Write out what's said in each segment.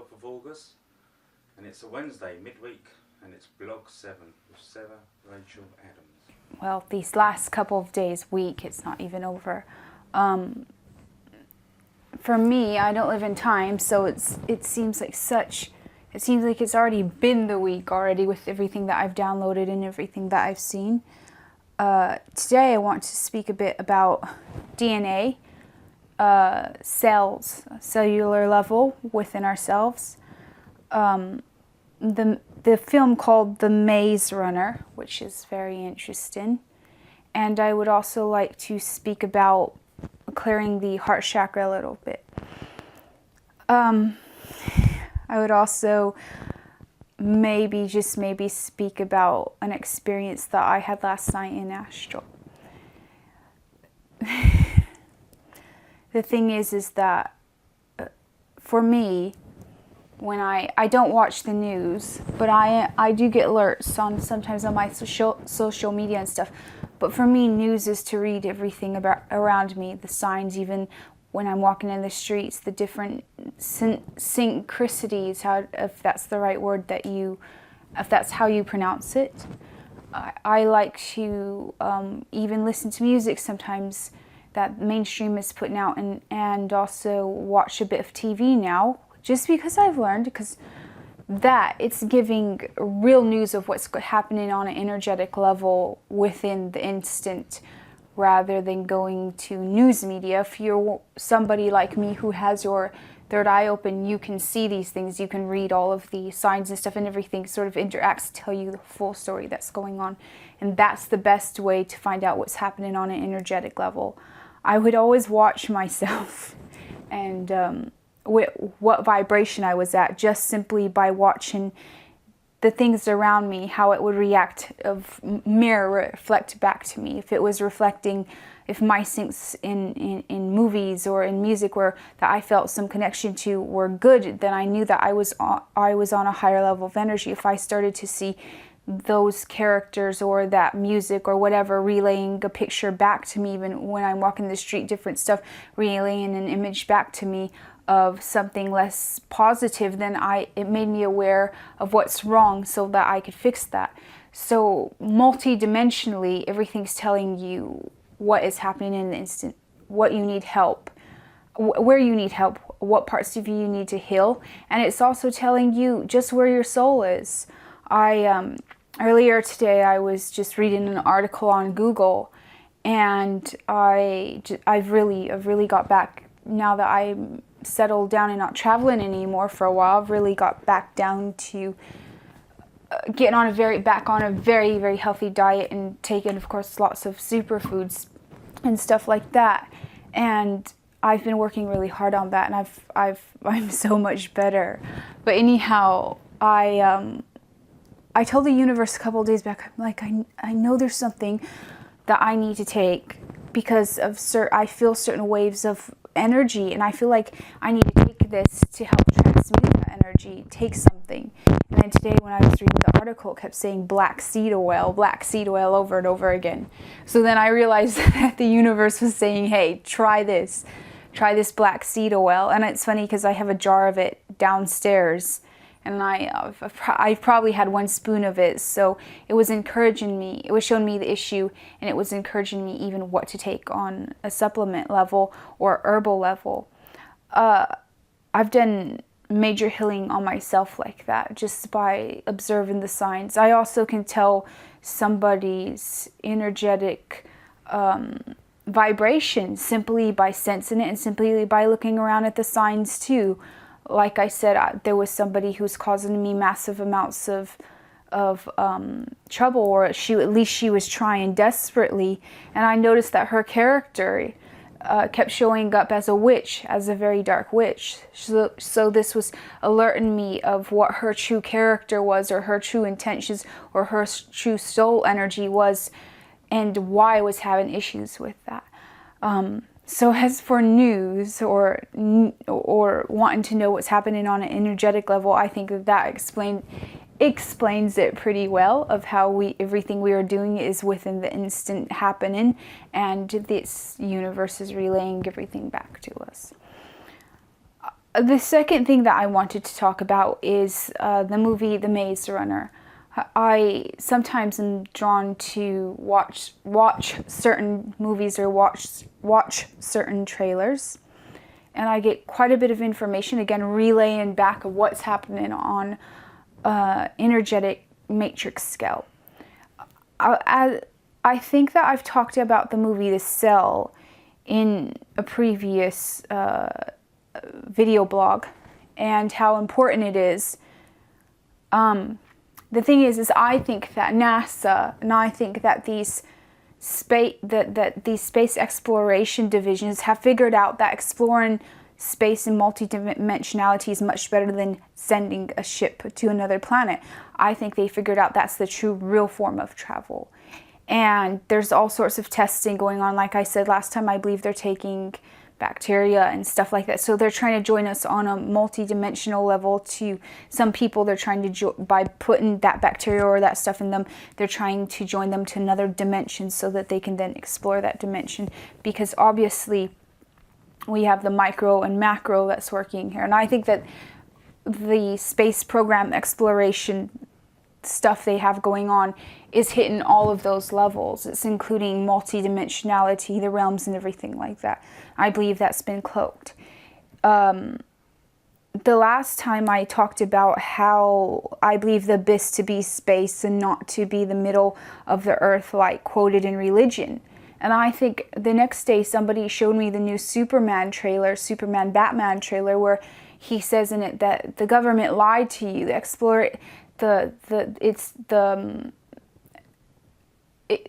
12th of August, and it's a Wednesday, midweek, and it's Blog 7 with Sarah Rachel Adams. Well, these last couple of days, week, it's not even over. For me, I don't live in time, so it seems like it's already been the week already with everything that I've downloaded and everything that I've seen. Today I want to speak a bit about DNA, cells, cellular level within ourselves. The film called The Maze Runner, which is very interesting. And I would also like to speak about clearing the heart chakra a little bit. I would also maybe speak about an experience that I had last night in astral. The thing is that for me, when I don't watch the news, but I do get alerts sometimes on my social media and stuff. But for me, news is to read everything around me, the signs, even when I'm walking in the streets, the different synchronicities, if that's the right word if that's how you pronounce it. I like to even listen to music sometimes that mainstream is putting out, and also watch a bit of TV now, just because I've learned, because that it's giving real news of what's happening on an energetic level within the instant, rather than going to news media. If you're somebody like me who has your third eye open, you can see these things, you can read all of the signs and stuff, and everything sort of interacts to tell you the full story that's going on. And that's the best way to find out what's happening on an energetic level. I would always watch myself and what vibration I was at, just simply by watching the things around me, how it would react, of reflect back to me. If it was reflecting, if my syncs in movies or in music that I felt some connection to were good, then I knew that I was on a higher level of energy. If I started to see those characters or that music or whatever relaying a picture back to me, even when I'm walking the street, different stuff relaying an image back to me of something less positive, then it made me aware of what's wrong so that I could fix that. So multi-dimensionally, everything's telling you what is happening in the instant, what you need help, where you need help, what parts of you need to heal, and it's also telling you just where your soul is. Earlier today I was just reading an article on Google, and I've really got back, now that I'm settled down and not traveling anymore for a while. I've really got back down to getting back on a very, very healthy diet, and taking, of course, lots of superfoods and stuff like that. And I've been working really hard on that, and I'm so much better. But anyhow, I told the universe a couple of days back, I'm like, I know there's something that I need to take, because I feel certain waves of energy, and I feel like I need to take this to help transmute that energy, take something. And then today when I was reading the article, it kept saying black seed oil over and over again. So then I realized that the universe was saying, hey, try this black seed oil. And it's funny because I have a jar of it downstairs, and I've probably had 1 spoon of it, so it was encouraging me. It was showing me the issue, and it was encouraging me even what to take on a supplement level or herbal level. I've done major healing on myself like that, just by observing the signs. I also can tell somebody's energetic vibration simply by sensing it, and simply by looking around at the signs too. Like I said, there was somebody who was causing me massive amounts of trouble, or at least she was trying desperately. And I noticed that her character kept showing up as a witch, as a very dark witch. So this was alerting me of what her true character was, or her true intentions, or her true soul energy was, and why I was having issues with that. So as for news or wanting to know what's happening on an energetic level, I think that explains it pretty well, of how everything we are doing is within the instant happening, and this universe is relaying everything back to us. The second thing that I wanted to talk about is the movie The Maze Runner. I sometimes am drawn to watch certain movies or watch certain trailers, and I get quite a bit of information, again relaying back of what's happening on energetic matrix scale. I think that I've talked about the movie The Cell in a previous video blog, and how important it is. The thing is I think that NASA and I think that these space exploration divisions have figured out that exploring space and multidimensionality is much better than sending a ship to another planet. I think they figured out that's the true, real form of travel. And there's all sorts of testing going on. Like I said last time, I believe they're taking bacteria and stuff like that. So they're trying to join us on a multi-dimensional level. To some people, they're trying to by putting that bacteria or that stuff in them, they're trying to join them to another dimension so that they can then explore that dimension. Because obviously we have the micro and macro that's working here. And I think that the space program exploration stuff they have going on is hitting all of those levels. It's including multidimensionality, the realms, and everything like that. I believe that's been cloaked. The last time I talked about how I believe the abyss to be space and not to be the middle of the earth like quoted in religion. And I think the next day somebody showed me the new Superman Batman trailer, where he says in it that the government lied to you.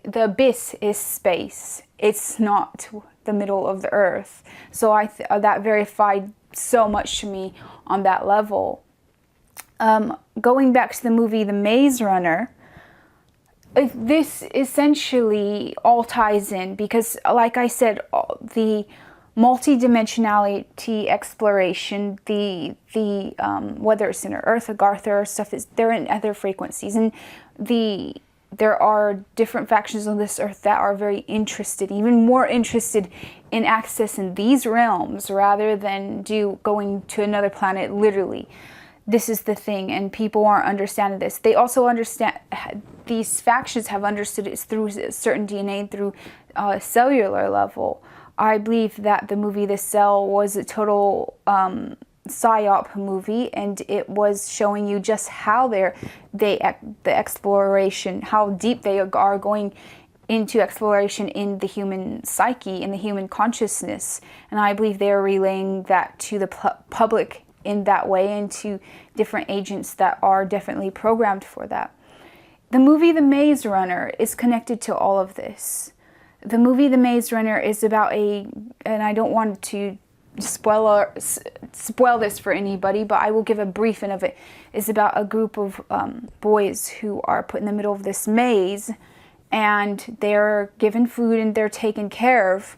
The abyss is space. It's not the middle of the earth. So that verified so much to me on that level. Going back to the movie The Maze Runner, this essentially all ties in because, like I said, the multidimensionality exploration, the whether it's in Earth or Gartha or stuff, they're in other frequencies, and there are different factions on this earth that are very interested, even more interested in accessing these realms rather than going to another planet literally. This is the thing, and people aren't understanding this. They also understand, these factions have understood it through certain DNA, through cellular level. I believe that the movie The Cell was a total psyop movie, and it was showing you just how the exploration, how deep they are going into exploration in the human psyche, in the human consciousness. And I believe they are relaying that to the public in that way, and to different agents that are definitely programmed for that. The movie The Maze Runner is connected to all of this. The movie The Maze Runner is about and I don't want to spoil this for anybody, but I will give a briefing of it. It's about a group of boys who are put in the middle of this maze, and they're given food and they're taken care of,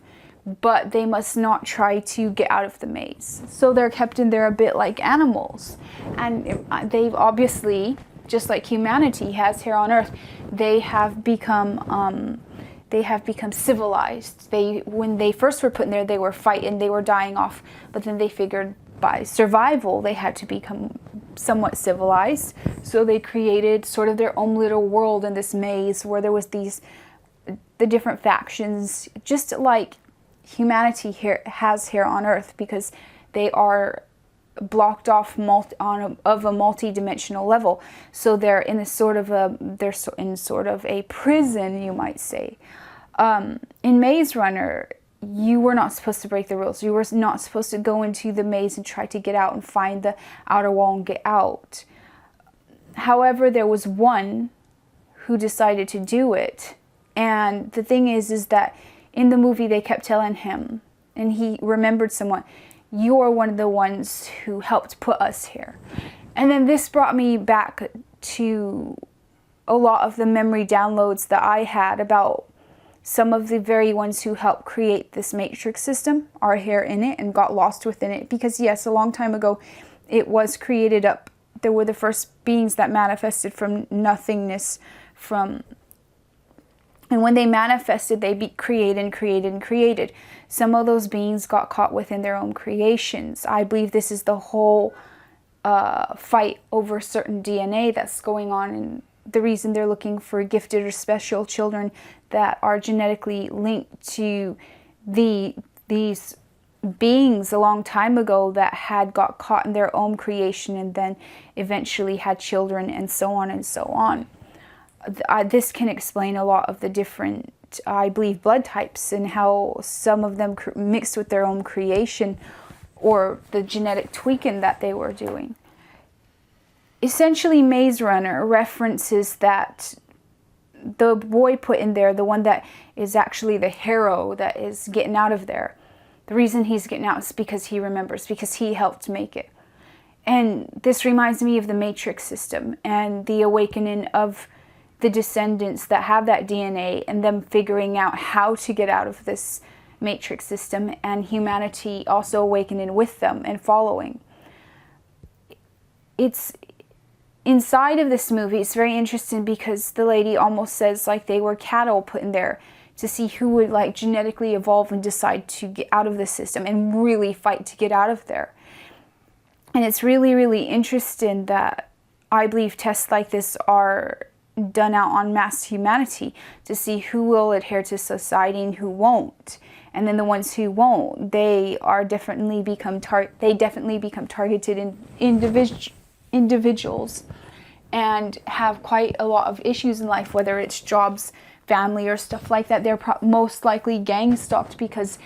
but they must not try to get out of the maze. So they're kept in there a bit like animals. And they've obviously, just like humanity has here on Earth, they have become civilized. When they first were put in there, they were fighting, they were dying off, but then they figured by survival they had to become somewhat civilized. So they created sort of their own little world in this maze where there was the different factions, just like humanity has here on Earth, because they are blocked off of a multi-dimensional level. So they're in sort of a prison, you might say. In Maze Runner, you were not supposed to break the rules. You were not supposed to go into the maze and try to get out and find the outer wall and get out. However, there was one who decided to do it. And the thing is that in the movie they kept telling him, and he remembered someone, "You're one of the ones who helped put us here." And then this brought me back to a lot of the memory downloads that I had about some of the very ones who helped create this matrix system are here in it and got lost within it. Because yes, a long time ago it was created up. There were the first beings that manifested from nothingness, from And when they manifested, they created and created and created. Some of those beings got caught within their own creations. I believe this is the whole fight over certain DNA that's going on, and the reason they're looking for gifted or special children that are genetically linked to these beings a long time ago that had got caught in their own creation and then eventually had children, and so on and so on. This can explain a lot of the different, I believe, blood types and how some of them mixed with their own creation or the genetic tweaking that they were doing. Essentially, Maze Runner references that the boy put in there, the one that is actually the hero that is getting out of there. The reason he's getting out is because he remembers, because he helped make it. And this reminds me of the Matrix system and the awakening of the descendants that have that DNA and them figuring out how to get out of this Matrix system, and humanity also awakening with them and following. It's inside of this movie, it's very interesting because the lady almost says like they were cattle put in there to see who would like genetically evolve and decide to get out of the system and really fight to get out of there. And it's really, really interesting that I believe tests like this are done out on mass humanity to see who will adhere to society and who won't. And then the ones who won't, they definitely become targeted individuals and have quite a lot of issues in life, whether it's jobs, family, or stuff like that. They're most likely gang stalked because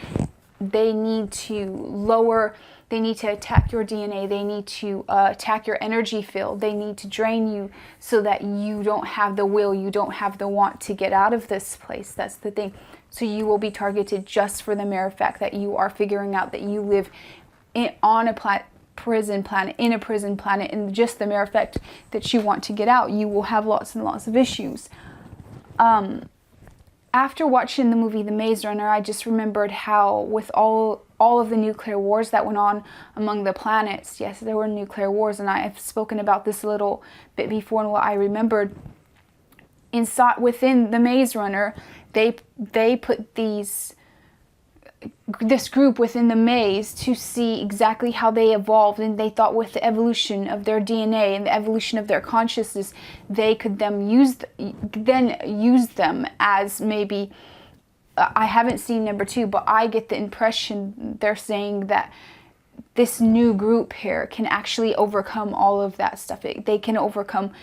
they need to attack your DNA, they need to attack your energy field, they need to drain you so that you don't have the will, you don't have the want to get out of this place. That's the thing. So you will be targeted just for the mere fact that you are figuring out that you live on a prison planet, and just the mere fact that you want to get out, you will have lots and lots of issues. After watching the movie The Maze Runner, I just remembered how with all of the nuclear wars that went on among the planets, yes, there were nuclear wars, and I have spoken about this a little bit before, and what I remembered within the Maze Runner, they put this group within the maze to see exactly how they evolved, and they thought with the evolution of their DNA and the evolution of their consciousness, they could then use them as maybe, I haven't seen number 2, but I get the impression they're saying that this new group here can actually overcome all of that stuff. They can overcome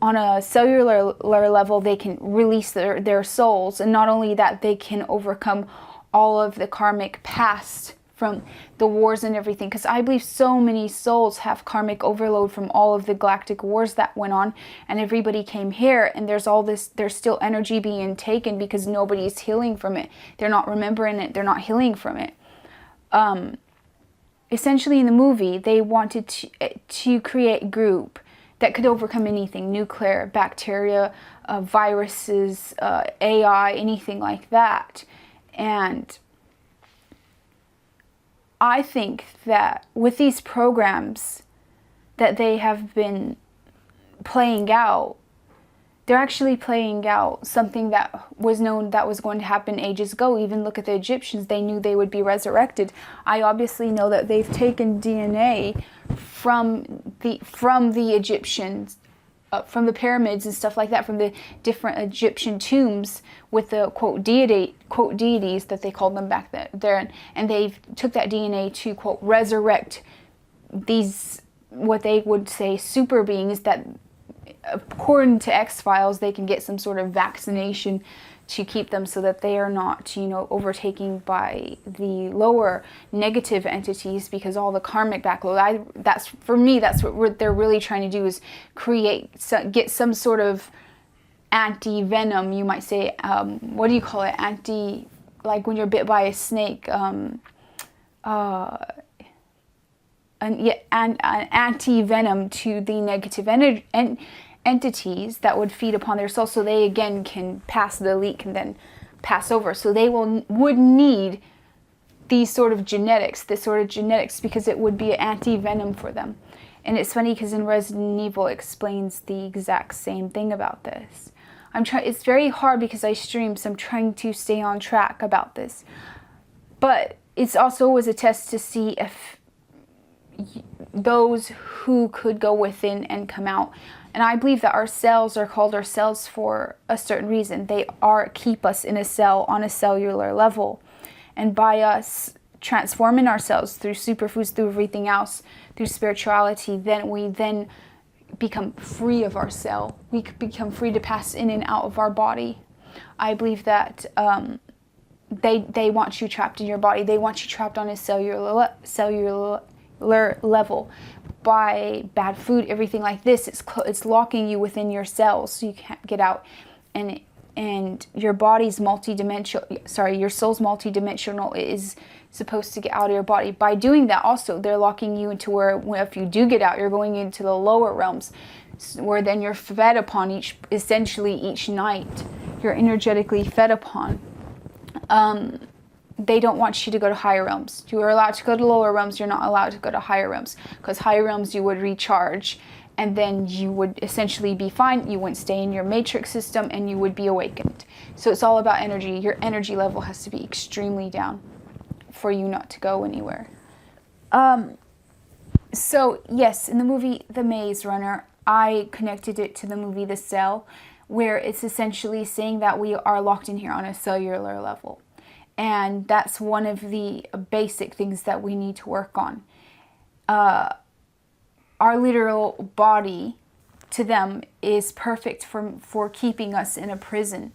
on a cellular level, they can release their souls, and not only that, they can overcome all of the karmic past from the wars and everything, because I believe so many souls have karmic overload from all of the galactic wars that went on, and everybody came here, and there's still energy being taken because nobody's healing from it. They're not remembering it, they're not healing from it. Essentially in the movie, they wanted to create a group that could overcome anything, nuclear, bacteria, viruses, AI, anything like that. And I think that with these programs that they have been playing out, they're actually playing out something that was known that was going to happen ages ago. Even look at the Egyptians, they knew they would be resurrected. I obviously know that they've taken DNA from the Egyptians, from the pyramids and stuff like that, from the different Egyptian tombs with the quote deities that they called them back there, and they've took that DNA to quote resurrect these, what they would say, super beings that, according to X-Files, they can get some sort of vaccination to keep them so that they are not, overtaken by the lower negative entities, because all the karmic backload, that's what they're really trying to do, is get some sort of anti-venom, you might say, what do you call it, like when you're bit by a snake, an anti-venom to the negative entities that would feed upon their soul, so they again can pass the leak and then pass over. So they would need this sort of genetics, because it would be an anti-venom for them. And it's funny because in Resident Evil it explains the exact same thing about this. It's very hard because I stream, so I'm trying to stay on track about this. But it's also always a test to see if those who could go within and come out. And I believe that our cells are called our cells for a certain reason. They keep us in a cell on a cellular level. And by us transforming ourselves through superfoods, through everything else, through spirituality, then we become free of our cell. We become free to pass in and out of our body. I believe that they want you trapped in your body. They want you trapped on a cellular level by bad food, everything like this. It's locking you within your cells, so you can't get out. And your body's multidimensional. Your soul's multidimensional. It is supposed to get out of your body. By doing that, also they're locking you into where if you do get out, you're going into the lower realms, where then you're fed upon essentially each night. You're energetically fed upon. They don't want you to go to higher realms. You are allowed to go to lower realms. You're not allowed to go to higher realms, because higher realms you would recharge, and then you would essentially be fine. You wouldn't stay in your matrix system, and you would be awakened. So it's all about energy. Your energy level has to be extremely down for you not to go anywhere. So yes, in the movie The Maze Runner, I connected it to the movie The Cell, where it's essentially saying that we are locked in here on a cellular level. And that's one of the basic things that we need to work on. Our literal body, to them, is perfect for keeping us in a prison.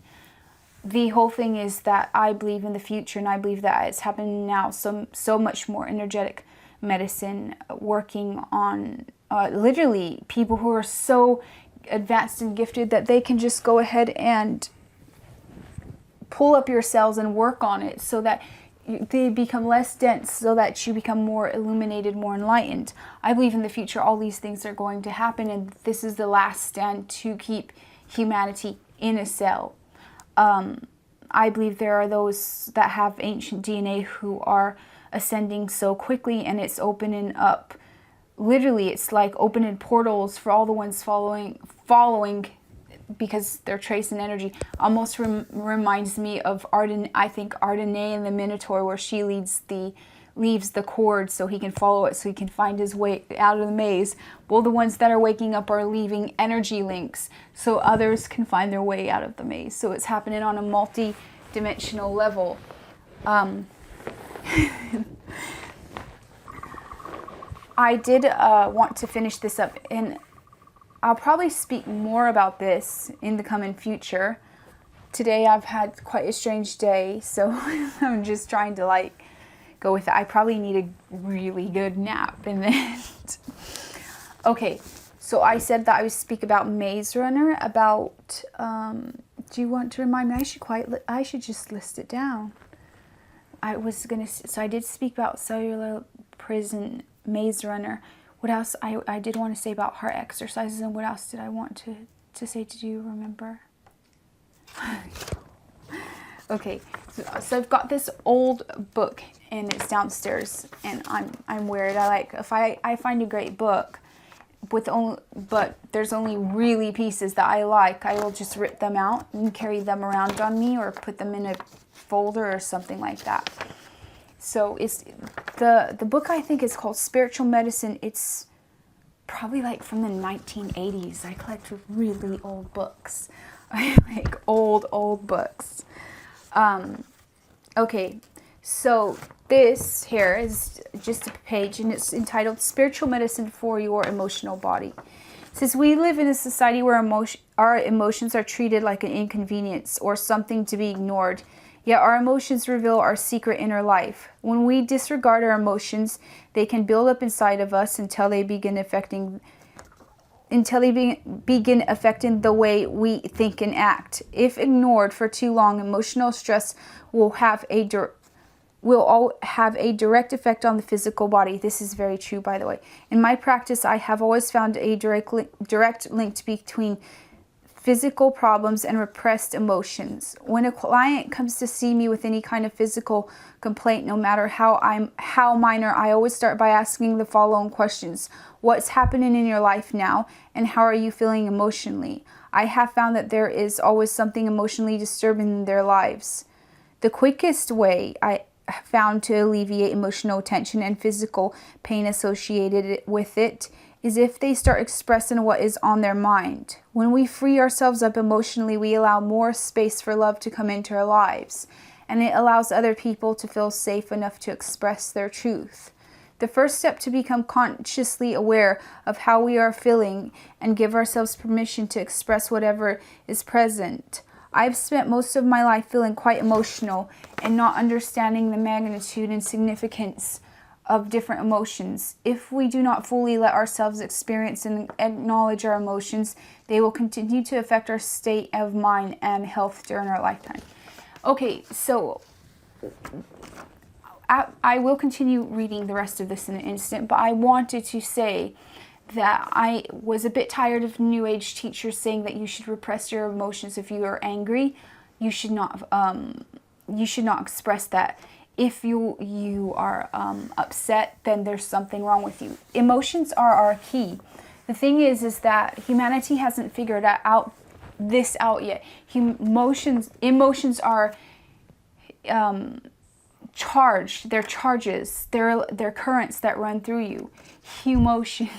The whole thing is that I believe in the future, and I believe that it's happening now. So much more energetic medicine working on literally people who are so advanced and gifted that they can just go ahead and pull up your cells and work on it so that they become less dense, so that you become more illuminated, more enlightened. I believe in the future all these things are going to happen, and this is the last stand to keep humanity in a cell. I believe there are those that have ancient DNA who are ascending so quickly, and it's opening up. Literally, it's like opening portals for all the ones following, because they're tracing energy. Almost reminds me of Ardenae in the Minotaur, where she leaves the cord so he can follow it, so he can find his way out of the maze. Well, the ones that are waking up are leaving energy links so others can find their way out of the maze. So it's happening on a multi-dimensional level. I did want to finish this up, and I'll probably speak more about this in the coming future. Today I've had quite a strange day, so I'm just trying to go with it. I probably need a really good nap in the end. Okay, so I said that I would speak about Maze Runner, about, do you want to remind me? I should just list it down. So I did speak about Cellular Prison, Maze Runner. What else? I did want to say about heart exercises, and what else did I want to say? Do you remember? Okay, so I've got this old book, and it's downstairs, and I'm weird. If I find a great book but there's only really pieces that I like, I will just rip them out and carry them around on me, or put them in a folder or something like that. So it's the book, I think, is called Spiritual Medicine. It's probably from the 1980s. I collect really old books. I like old books. Okay, so this here is just a page, and it's entitled Spiritual Medicine for Your Emotional Body. It says, we live in a society where our emotions are treated like an inconvenience or something to be ignored. Yet our emotions reveal our secret inner life. When we disregard our emotions, they can build up inside of us until they begin affecting the way we think and act. If ignored for too long, emotional stress will have a direct effect on the physical body. This is very true, by the way. In my practice, I have always found a direct link between physical problems and repressed emotions. When a client comes to see me with any kind of physical complaint, no matter how minor, I always start by asking the following questions. What's happening in your life now, and how are you feeling emotionally? I have found that there is always something emotionally disturbing in their lives. The quickest way I found to alleviate emotional tension and physical pain associated with it is if they start expressing what is on their mind. When we free ourselves up emotionally, we allow more space for love to come into our lives, and it allows other people to feel safe enough to express their truth. The first step to become consciously aware of how we are feeling and give ourselves permission to express whatever is present. I've spent most of my life feeling quite emotional and not understanding the magnitude and significance of different emotions. If we do not fully let ourselves experience and acknowledge our emotions, they will continue to affect our state of mind and health during our lifetime. Okay, so I will continue reading the rest of this in an instant, but I wanted to say that I was a bit tired of New Age teachers saying that you should repress your emotions. If you are angry, you should not express that. If you are upset, then there's something wrong with you. Emotions are our key. The thing is that humanity hasn't figured this out yet. Emotions are charged. They're charges. They're currents that run through you. Emotions.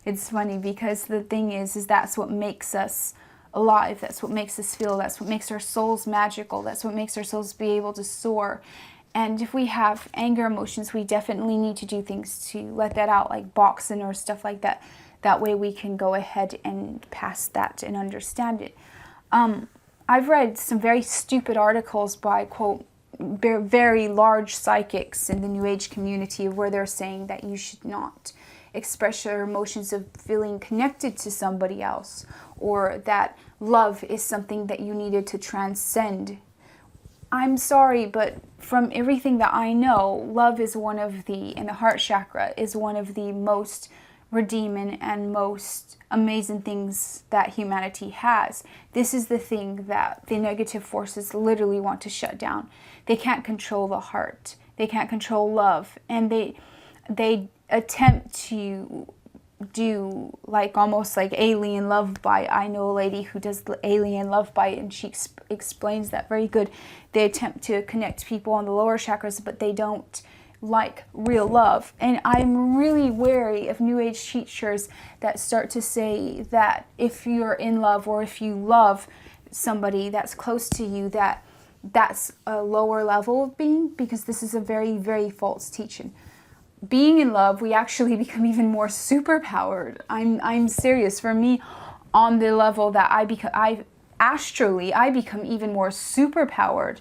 It's funny because the thing is that's what makes us alive. That's what makes us feel. That's what makes our souls magical. That's what makes our souls be able to soar. And if we have anger emotions, we definitely need to do things to let that out, like boxing or stuff like that. That way we can go ahead and pass that and understand it. I've read some very stupid articles by, quote, very large psychics in the New Age community where they're saying that you should not express your emotions of feeling connected to somebody else, or that love is something that you needed to transcend. I'm sorry, but from everything that I know, love is and the heart chakra is one of the most redeeming and most amazing things that humanity has. This is the thing that the negative forces literally want to shut down. They can't control the heart. They can't control love. And they attempt to do almost like alien love bite. I know a lady who does the alien love bite, and she explains that very good. They attempt to connect people on the lower chakras, but they don't like real love. And I'm really wary of New Age teachers that start to say that if you're in love or if you love somebody that's close to you, that's a lower level of being, because this is a very, very false teaching. Being in love, we actually become even more superpowered. I'm serious. For me, on the level that I become even more superpowered.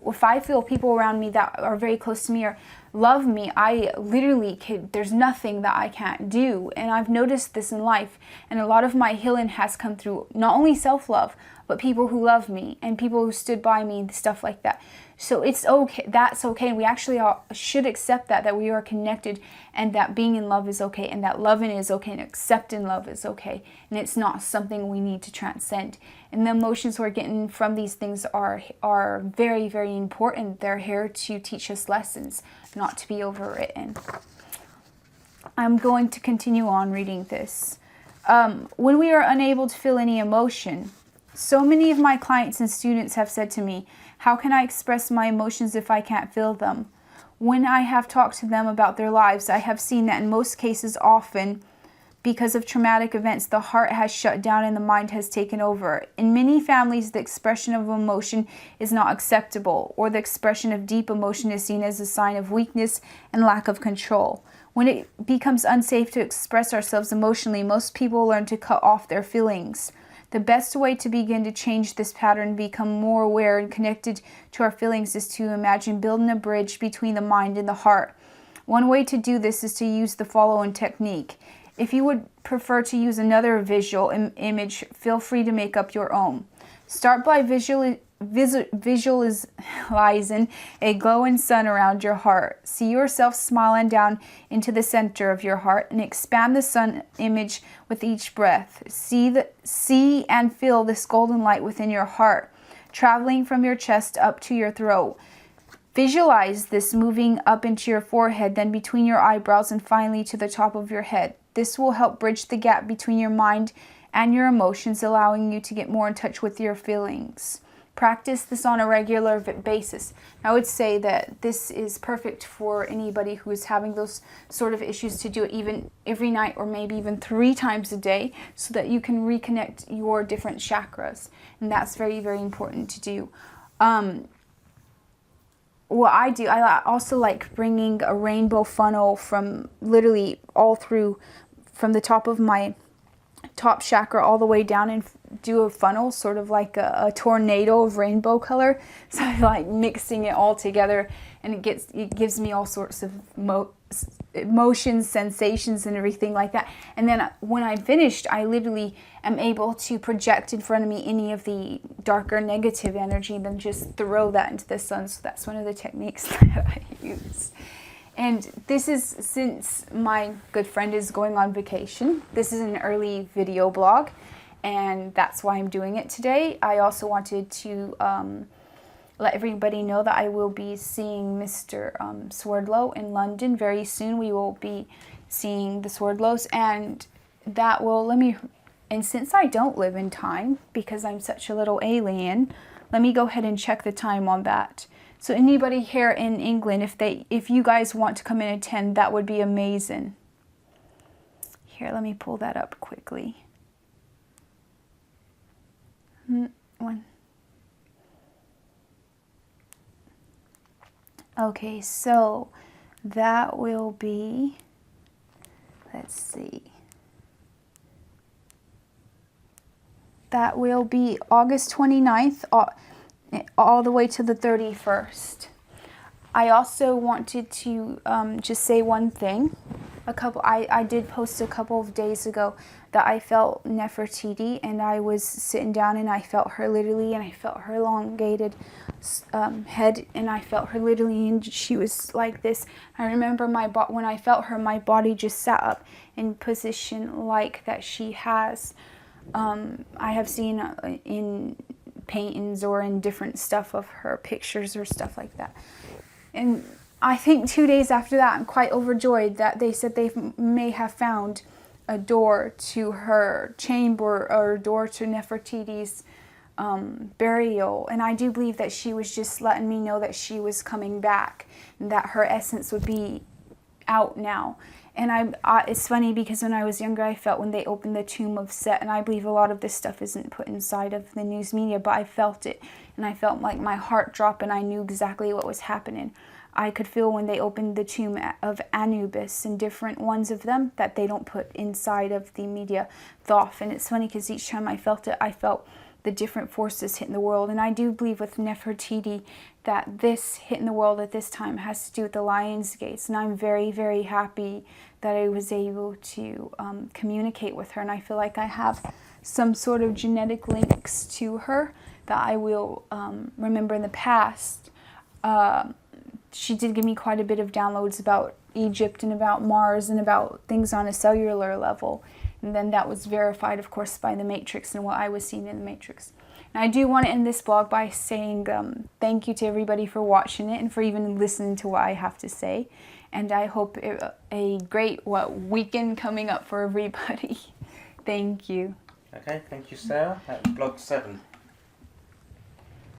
If I feel people around me that are very close to me or love me, I literally there's nothing that I can't do. And I've noticed this in life. And a lot of my healing has come through not only self-love, but people who love me and people who stood by me and stuff like that. So it's okay. That's okay. And we actually should accept that we are connected, and that being in love is okay, and that loving is okay, and accepting love is okay. And it's not something we need to transcend. And the emotions we're getting from these things are very, very important. They're here to teach us lessons, not to be overwritten. I'm going to continue on reading this. When we are unable to feel any emotion, so many of my clients and students have said to me, how can I express my emotions if I can't feel them? When I have talked to them about their lives, I have seen that in most cases, often because of traumatic events, the heart has shut down and the mind has taken over. In many families, the expression of emotion is not acceptable, or the expression of deep emotion is seen as a sign of weakness and lack of control. When it becomes unsafe to express ourselves emotionally, most people learn to cut off their feelings. The best way to begin to change this pattern and become more aware and connected to our feelings is to imagine building a bridge between the mind and the heart. One way to do this is to use the following technique. If you would prefer to use another visual image, feel free to make up your own. Start by visualizing a glowing sun around your heart. See yourself smiling down into the center of your heart and expand the sun image with each breath. See and feel this golden light within your heart, traveling from your chest up to your throat. Visualize this moving up into your forehead, then between your eyebrows, and finally to the top of your head. This will help bridge the gap between your mind and your emotions, allowing you to get more in touch with your feelings. Practice this on a regular basis. I would say that this is perfect for anybody who is having those sort of issues, to do it even every night or maybe even 3 times a day, so that you can reconnect your different chakras. And that's very, very important to do. What I do, I also like bringing a rainbow funnel from literally all through, from the top of my top chakra all the way down, and do a funnel, sort of like a tornado of rainbow color. So I like mixing it all together, and it gives me all sorts of emotions, sensations, and everything like that. And then when I'm finished, I literally am able to project in front of me any of the darker negative energy, and then just throw that into the sun. So that's one of the techniques that I use. And this is, since my good friend is going on vacation, this is an early video blog, and that's why I'm doing it today. I also wanted to let everybody know that I will be seeing Mr. Swerdlow in London very soon. We will be seeing the Swerdlows, and that will, and since I don't live in time, because I'm such a little alien, let me go ahead and check the time on that. So anybody here in England, if you guys want to come and attend, that would be amazing. Here, let me pull that up quickly. Okay, so that will be, let's see. That will be August 29th. All the way to the 31st. I also wanted to just say one thing. I did post a couple of days ago that I felt Nefertiti, and I was sitting down and I felt her literally, and I felt her elongated head, and I felt her literally, and she was like this. I remember when I felt her, my body just sat up in position like that she has. I have seen in paintings or in different stuff of her pictures or stuff like that. And I think 2 days after that, I'm quite overjoyed that they said they may have found a door to her chamber, or a door to Nefertiti's burial. And I do believe that she was just letting me know that she was coming back, and that her essence would be out now. And it's funny because when I was younger, I felt when they opened the tomb of Set, and I believe a lot of this stuff isn't put inside of the news media, but I felt it, and I felt like my heart drop, and I knew exactly what was happening. I could feel when they opened the tomb of Anubis, and different ones of them that they don't put inside of the media, Thoth. And it's funny because each time I felt it, I felt the different forces hitting the world. And I do believe with Nefertiti that this hitting the world at this time has to do with the Lion's Gates. And I'm very, very happy that I was able to communicate with her. And I feel like I have some sort of genetic links to her that I will remember in the past. She did give me quite a bit of downloads about Egypt and about Mars and about things on a cellular level. And then that was verified, of course, by the Matrix and what I was seeing in the Matrix. And I do want to end this blog by saying thank you to everybody for watching it and for even listening to what I have to say. And I hope a great weekend coming up for everybody. Thank you. Okay, thank you, Sarah. That's blog 7.